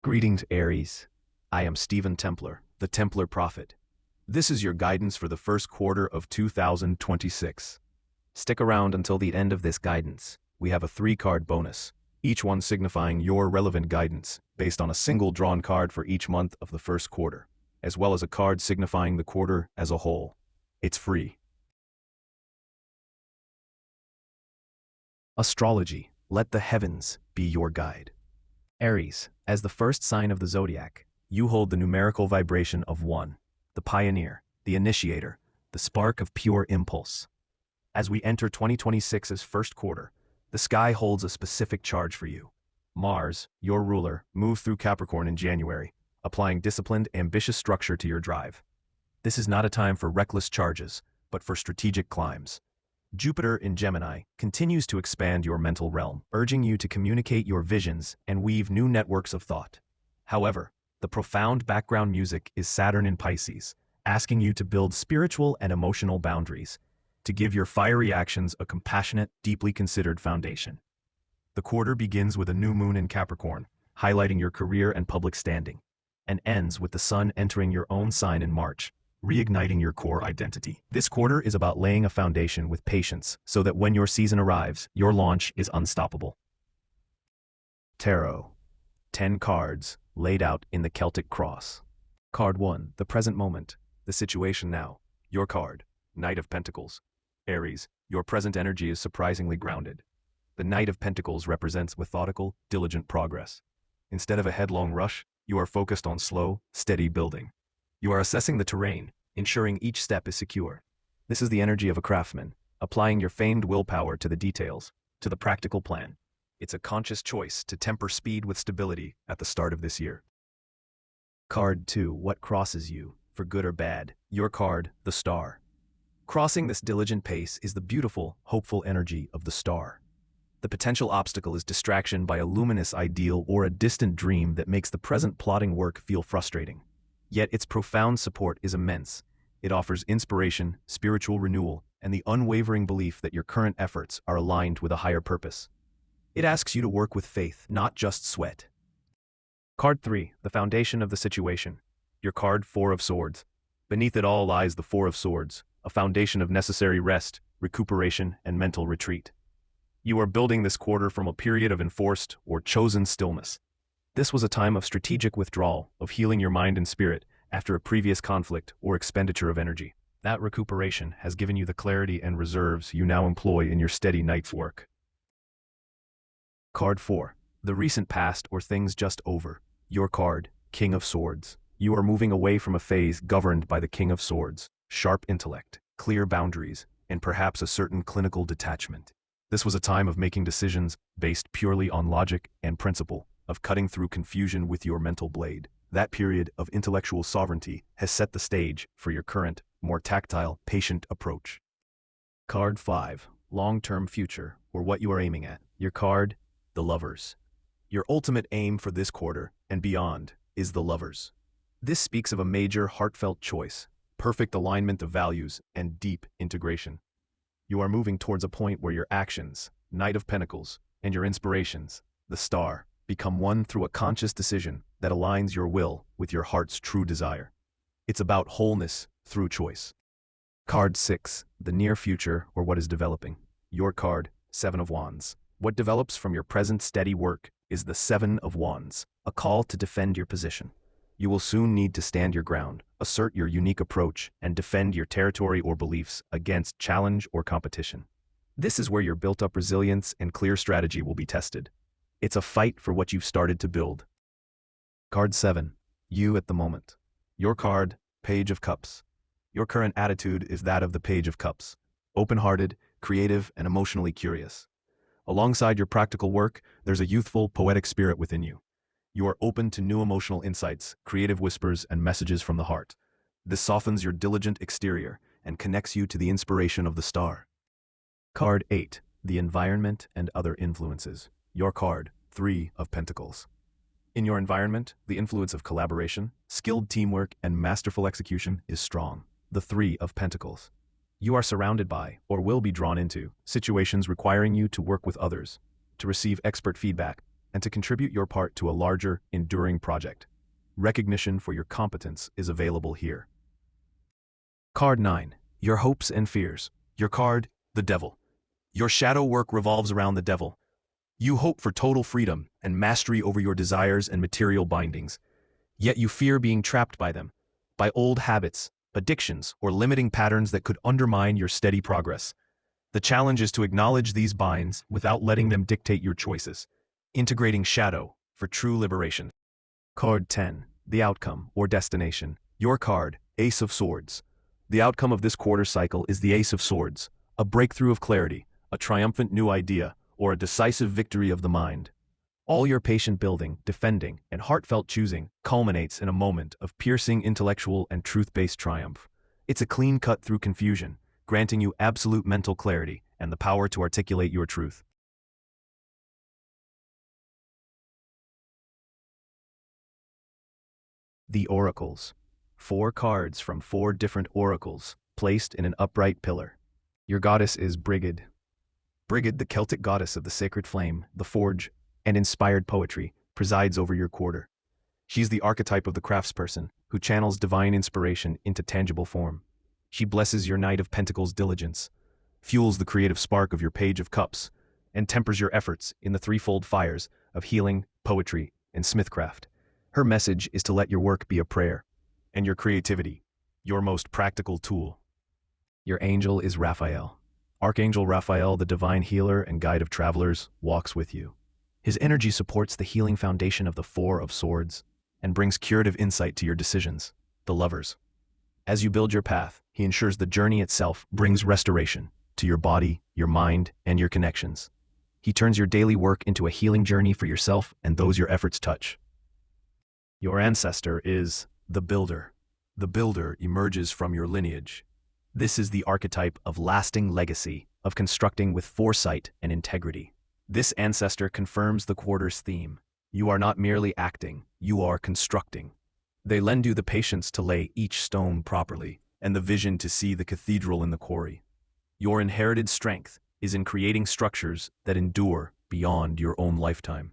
Greetings, Aries. I am Stephen Templar, the Templar Prophet. This is your guidance for the first quarter of 2026. Stick around until the end of this guidance. We have a 3-card bonus, each one signifying your relevant guidance, based on a single drawn card for each month of the first quarter, as well as a card signifying the quarter as a whole. It's free. Astrology, let the heavens be your guide. Aries, as the first sign of the Zodiac, you hold the numerical vibration of 1, the pioneer, the initiator, the spark of pure impulse. As we enter 2026's first quarter, the sky holds a specific charge for you. Mars, your ruler, moves through Capricorn in January, applying disciplined, ambitious structure to your drive. This is not a time for reckless charges, but for strategic climbs. Jupiter in Gemini continues to expand your mental realm, urging you to communicate your visions and weave new networks of thought. However, the profound background music is Saturn in Pisces, asking you to build spiritual and emotional boundaries, to give your fiery actions a compassionate, deeply considered foundation. The quarter begins with a new moon in Capricorn, highlighting your career and public standing, and ends with the sun entering your own sign in March, reigniting your core identity. This quarter is about laying a foundation with patience so that when your season arrives, your launch is unstoppable. Tarot. 10 cards laid out in the Celtic Cross. Card 1, the present moment, the situation now. Your card, Knight of Pentacles. Aries, your present energy is surprisingly grounded. The Knight of Pentacles represents methodical, diligent progress. Instead of a headlong rush, you are focused on slow, steady building. You are assessing the terrain, ensuring each step is secure. This is the energy of a craftsman, applying your famed willpower to the details, to the practical plan. It's a conscious choice to temper speed with stability at the start of this year. Card 2, what crosses you, for good or bad? Your card, the Star. Crossing this diligent pace is the beautiful, hopeful energy of the Star. The potential obstacle is distraction by a luminous ideal or a distant dream that makes the present plotting work feel frustrating. Yet its profound support is immense. It offers inspiration, spiritual renewal, and the unwavering belief that your current efforts are aligned with a higher purpose. It asks you to work with faith, not just sweat. Card 3, the foundation of the situation. Your card, 4 of Swords. Beneath it all lies the 4 of Swords, a foundation of necessary rest, recuperation, and mental retreat. You are building this quarter from a period of enforced or chosen stillness. This was a time of strategic withdrawal, of healing your mind and spirit after a previous conflict or expenditure of energy. That recuperation has given you the clarity and reserves you now employ in your steady night's work. Card 4, the recent past or things just over. Your card, King of Swords. You are moving away from a phase governed by the King of Swords, sharp intellect, clear boundaries, and perhaps a certain clinical detachment. This was a time of making decisions based purely on logic and principle, of cutting through confusion with your mental blade. That period of intellectual sovereignty has set the stage for your current, more tactile, patient approach. Card 5, long-term future, or what you are aiming at. Your card, the Lovers. Your ultimate aim for this quarter, and beyond, is the Lovers. This speaks of a major, heartfelt choice, perfect alignment of values, and deep integration. You are moving towards a point where your actions, Knight of Pentacles, and your inspirations, the Star, become one through a conscious decision that aligns your will with your heart's true desire. It's about wholeness through choice. Card 6, the near future or what is developing. Your card, 7 of Wands. What develops from your present steady work is the 7 of Wands, a call to defend your position. You will soon need to stand your ground, assert your unique approach, and defend your territory or beliefs against challenge or competition. This is where your built-up resilience and clear strategy will be tested. It's a fight for what you've started to build. Card 7, you at the moment. Your card, Page of Cups. Your current attitude is that of the Page of Cups, open-hearted, creative, and emotionally curious. Alongside your practical work, there's a youthful, poetic spirit within you. You are open to new emotional insights, creative whispers, and messages from the heart. This softens your diligent exterior and connects you to the inspiration of the Star. Card 8, the environment and other influences. Your card, 3 of Pentacles. In your environment, the influence of collaboration, skilled teamwork, and masterful execution is strong. The 3 of Pentacles. You are surrounded by, or will be drawn into, situations requiring you to work with others, to receive expert feedback, and to contribute your part to a larger, enduring project. Recognition for your competence is available here. Card 9. Your hopes and fears. Your card, the Devil. Your shadow work revolves around the Devil. You hope for total freedom and mastery over your desires and material bindings, yet you fear being trapped by them, by old habits, addictions, or limiting patterns that could undermine your steady progress. The challenge is to acknowledge these binds without letting them dictate your choices, integrating shadow for true liberation. Card 10. The outcome or destination. Your card, Ace of Swords. The outcome of this quarter cycle is the Ace of Swords, a breakthrough of clarity, a triumphant new idea, or a decisive victory of the mind. All your patient building, defending, and heartfelt choosing culminates in a moment of piercing intellectual and truth-based triumph. It's a clean cut through confusion, granting you absolute mental clarity and the power to articulate your truth. The Oracles. 4 cards from 4 different oracles, placed in an upright pillar. Your goddess is Brigid. Brigid, the Celtic goddess of the sacred flame, the forge, and inspired poetry, presides over your quarter. She's the archetype of the craftsperson, who channels divine inspiration into tangible form. She blesses your Knight of Pentacles diligence, fuels the creative spark of your Page of Cups, and tempers your efforts in the threefold fires of healing, poetry, and smithcraft. Her message is to let your work be a prayer, and your creativity, your most practical tool. Your angel is Raphael. Archangel Raphael, the divine healer and guide of travelers, walks with you. His energy supports the healing foundation of the 4 of Swords and brings curative insight to your decisions, the lovers. As you build your path, he ensures the journey itself brings restoration to your body, your mind, and your connections. He turns your daily work into a healing journey for yourself and those your efforts touch. Your ancestor is the Builder. The Builder emerges from your lineage. This is the archetype of lasting legacy, of constructing with foresight and integrity. This ancestor confirms the quarter's theme. You are not merely acting, you are constructing. They lend you the patience to lay each stone properly, and the vision to see the cathedral in the quarry. Your inherited strength is in creating structures that endure beyond your own lifetime.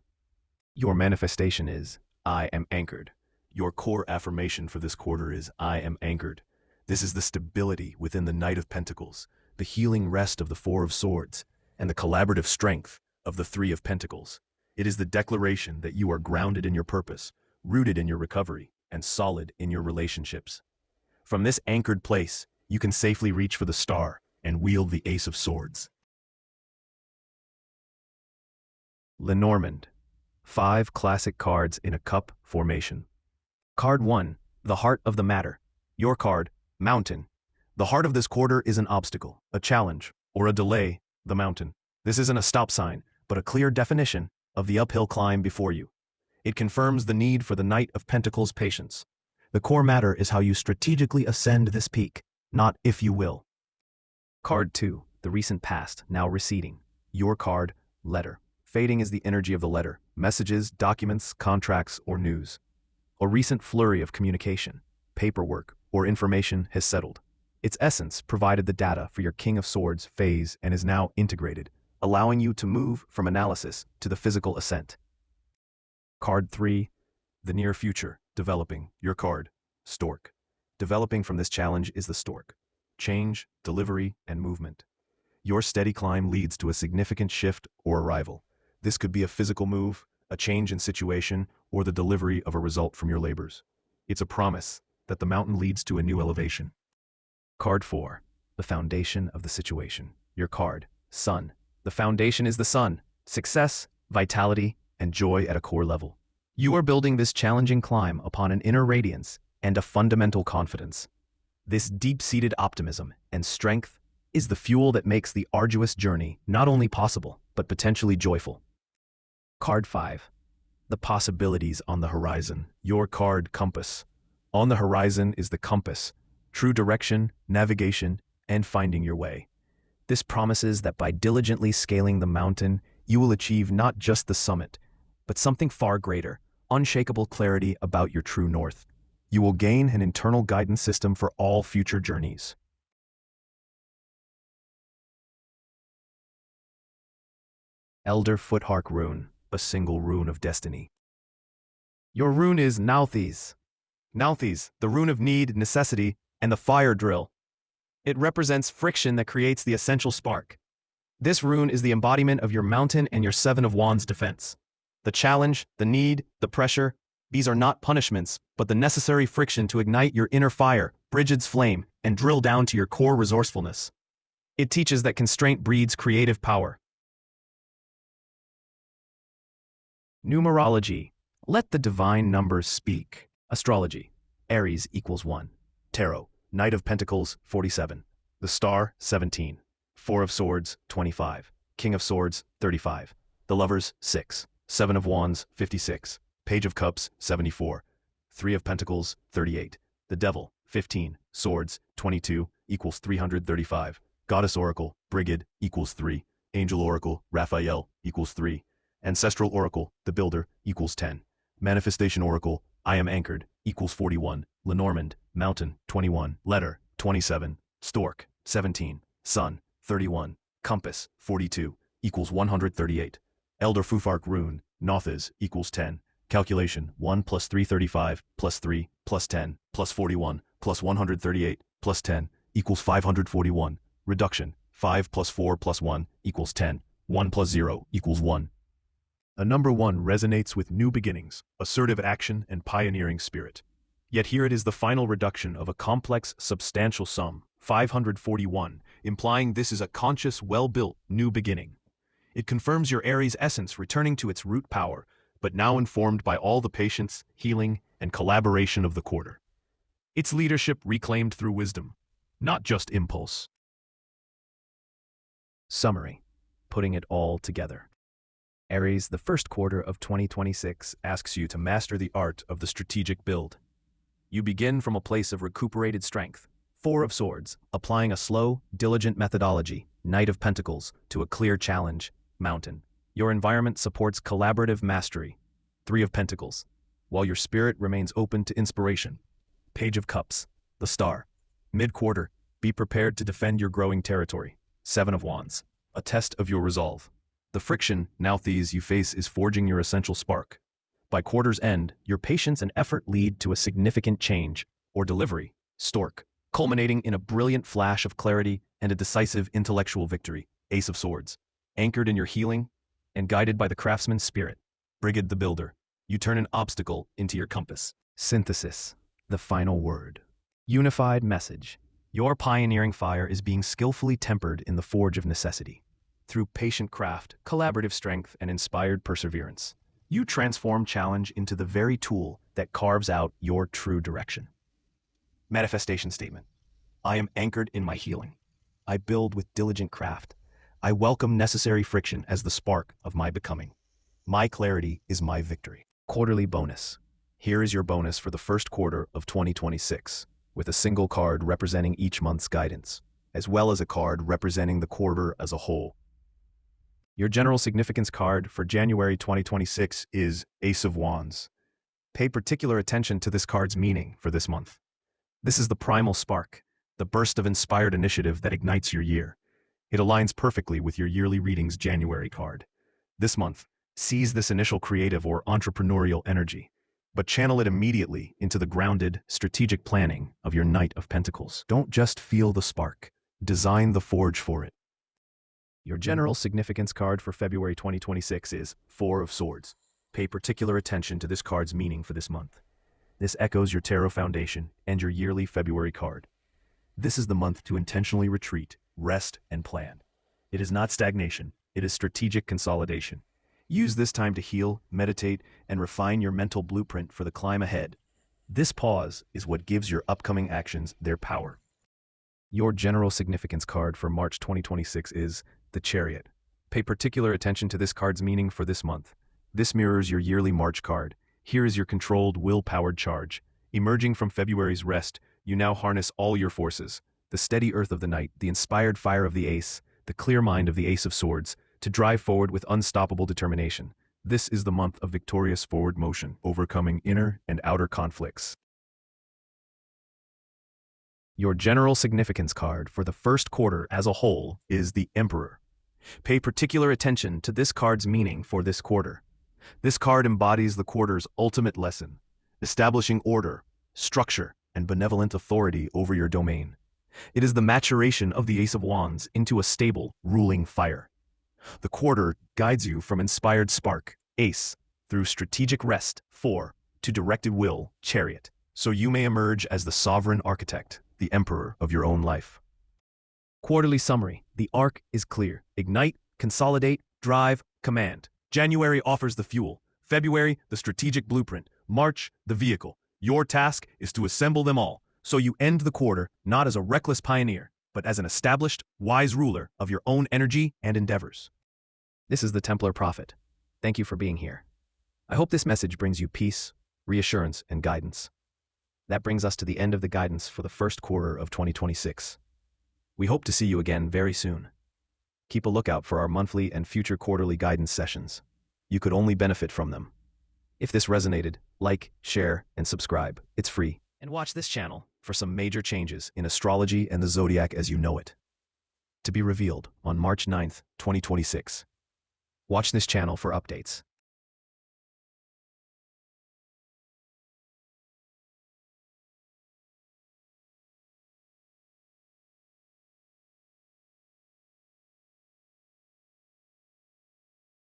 Your manifestation is, I am anchored. Your core affirmation for this quarter is, I am anchored. This is the stability within the Knight of Pentacles, the healing rest of the 4 of Swords, and the collaborative strength of the 3 of Pentacles. It is the declaration that you are grounded in your purpose, rooted in your recovery, and solid in your relationships. From this anchored place, you can safely reach for the star and wield the Ace of Swords. Lenormand. 5 classic cards in a cup formation. Card 1, the heart of the matter. Your card, Mountain. The heart of this quarter is an obstacle, a challenge, or a delay, the mountain. This isn't a stop sign, but a clear definition of the uphill climb before you. It confirms the need for the Knight of Pentacles patience. The core matter is how you strategically ascend this peak, not if you will. Card 2, the recent past, now receding. Your card, Letter. Fading is the energy of the letter, messages, documents, contracts, or news. A recent flurry of communication, paperwork, or information has settled. Its essence provided the data for your King of Swords phase and is now integrated, allowing you to move from analysis to the physical ascent. Card 3, the near future, developing. Your card, Stork. Developing from this challenge is the Stork. Change, delivery, and movement. Your steady climb leads to a significant shift or arrival. This could be a physical move, a change in situation, or the delivery of a result from your labors. It's a promise that the mountain leads to a new elevation. Card 4, the foundation of the situation. Your card, Sun. The foundation is the sun, success, vitality, and joy at a core level. You are building this challenging climb upon an inner radiance and a fundamental confidence. This deep-seated optimism and strength is the fuel that makes the arduous journey not only possible, but potentially joyful. Card 5, the possibilities on the horizon. Your card, Compass. On the horizon is the compass, true direction, navigation, and finding your way. This promises that by diligently scaling the mountain, you will achieve not just the summit, but something far greater, unshakable clarity about your true north. You will gain an internal guidance system for all future journeys. Elder Futhark Rune. a single rune of destiny. Your rune is Nauthiz. Nauthiz, the rune of need, necessity, and the fire drill. It represents friction that creates the essential spark. This rune is the embodiment of your mountain and your Seven of Wands defense. The challenge, the need, the pressure, these are not punishments, but the necessary friction to ignite your inner fire, Brigid's flame, and drill down to your core resourcefulness. It teaches that constraint breeds creative power. Numerology. Let the divine numbers speak. Astrology. Aries equals 1. Tarot. Knight of Pentacles, 47. The Star, 17. Four of Swords, 25. King of Swords, 35. The Lovers, 6. Seven of Wands, 56. Page of Cups, 74. Three of Pentacles, 38. The Devil, 15. Swords, 22, equals 335. Goddess Oracle, Brigid, equals 3. Angel Oracle, Raphael, equals 3. Ancestral Oracle, The Builder, equals 10. Manifestation Oracle, I Am Anchored, equals 41. Lenormand, Mountain, 21. Letter, 27. Stork, 17. Sun, 31. Compass, 42, equals 138. Elder Futhark Rune, Nauthiz, equals 10. Calculation, 1 plus 335, plus 3, plus 10, plus 41, plus 138, plus 10, equals 541. Reduction, 5 plus 4 plus 1, equals 10. 1 plus 0, equals 1. A number 1 resonates with new beginnings, assertive action, and pioneering spirit. Yet here it is the final reduction of a complex, substantial sum, 541, implying this is a conscious, well-built, new beginning. It confirms your Aries essence returning to its root power, but now informed by all the patience, healing, and collaboration of the quarter. Its leadership reclaimed through wisdom, not just impulse. Summary. Putting it all together. Aries, the first quarter of 2026 asks you to master the art of the strategic build. You begin from a place of recuperated strength. Four of Swords, applying a slow, diligent methodology. Knight of Pentacles, to a clear challenge. Mountain. Your environment supports collaborative mastery. Three of Pentacles, while your spirit remains open to inspiration. Page of Cups, the Star. Mid-quarter, be prepared to defend your growing territory. Seven of Wands, a test of your resolve. The friction, Nauthiz, you face is forging your essential spark. By quarter's end, your patience and effort lead to a significant change, or delivery, Stork, culminating in a brilliant flash of clarity and a decisive intellectual victory. Ace of Swords, anchored in your healing and guided by the craftsman's spirit. Brigid the Builder, you turn an obstacle into your compass. Synthesis, the final word. Unified message. Your pioneering fire is being skillfully tempered in the forge of necessity. Through patient craft, collaborative strength, and inspired perseverance, you transform challenge into the very tool that carves out your true direction. Manifestation statement. I am anchored in my healing. I build with diligent craft. I welcome necessary friction as the spark of my becoming. My clarity is my victory. Quarterly bonus. Here is your bonus for the first quarter of 2026, with a single card representing each month's guidance, as well as a card representing the quarter as a whole. Your general significance card for January 2026 is Ace of Wands. Pay particular attention to this card's meaning for this month. This is the primal spark, the burst of inspired initiative that ignites your year. It aligns perfectly with your yearly readings January card. This month, seize this initial creative or entrepreneurial energy, but channel it immediately into the grounded, strategic planning of your Knight of Pentacles. Don't just feel the spark, design the forge for it. Your general significance card for February 2026 is Four of Swords. Pay particular attention to this card's meaning for this month. This echoes your Tarot Foundation and your yearly February card. This is the month to intentionally retreat, rest, and plan. It is not stagnation, it is strategic consolidation. Use this time to heal, meditate, and refine your mental blueprint for the climb ahead. This pause is what gives your upcoming actions their power. Your general significance card for March 2026 is the Chariot. Pay particular attention to this card's meaning for this month. This mirrors your yearly March card. Here is your controlled, will-powered charge. Emerging from February's rest, you now harness all your forces. The steady earth of the Knight, the inspired fire of the Ace, the clear mind of the Ace of Swords, to drive forward with unstoppable determination. This is the month of victorious forward motion, overcoming inner and outer conflicts. Your general significance card for the first quarter as a whole is the Emperor. Pay particular attention to this card's meaning for this quarter. This card embodies the quarter's ultimate lesson, establishing order, structure, and benevolent authority over your domain. It is the maturation of the Ace of Wands into a stable, ruling fire. The quarter guides you from inspired spark, Ace, through strategic rest, 4, to directed will, Chariot, so you may emerge as the sovereign architect, the emperor of your own life. Quarterly summary. The arc is clear. Ignite, consolidate, drive, command. January offers the fuel, February the strategic blueprint, March the vehicle. Your task is to assemble them all, so you end the quarter not as a reckless pioneer, but as an established, wise ruler of your own energy and endeavors. This is the Templar Prophet. Thank you for being here. I hope this message brings you peace, reassurance, and guidance. That brings us to the end of the guidance for the first quarter of 2026. We hope to see you again very soon. Keep a lookout for our monthly and future quarterly guidance sessions. You could only benefit from them. If this resonated, like, share, and subscribe. It's free. And watch this channel for some major changes in astrology and the Zodiac as you know it. To be revealed on March 9th, 2026. Watch this channel for updates.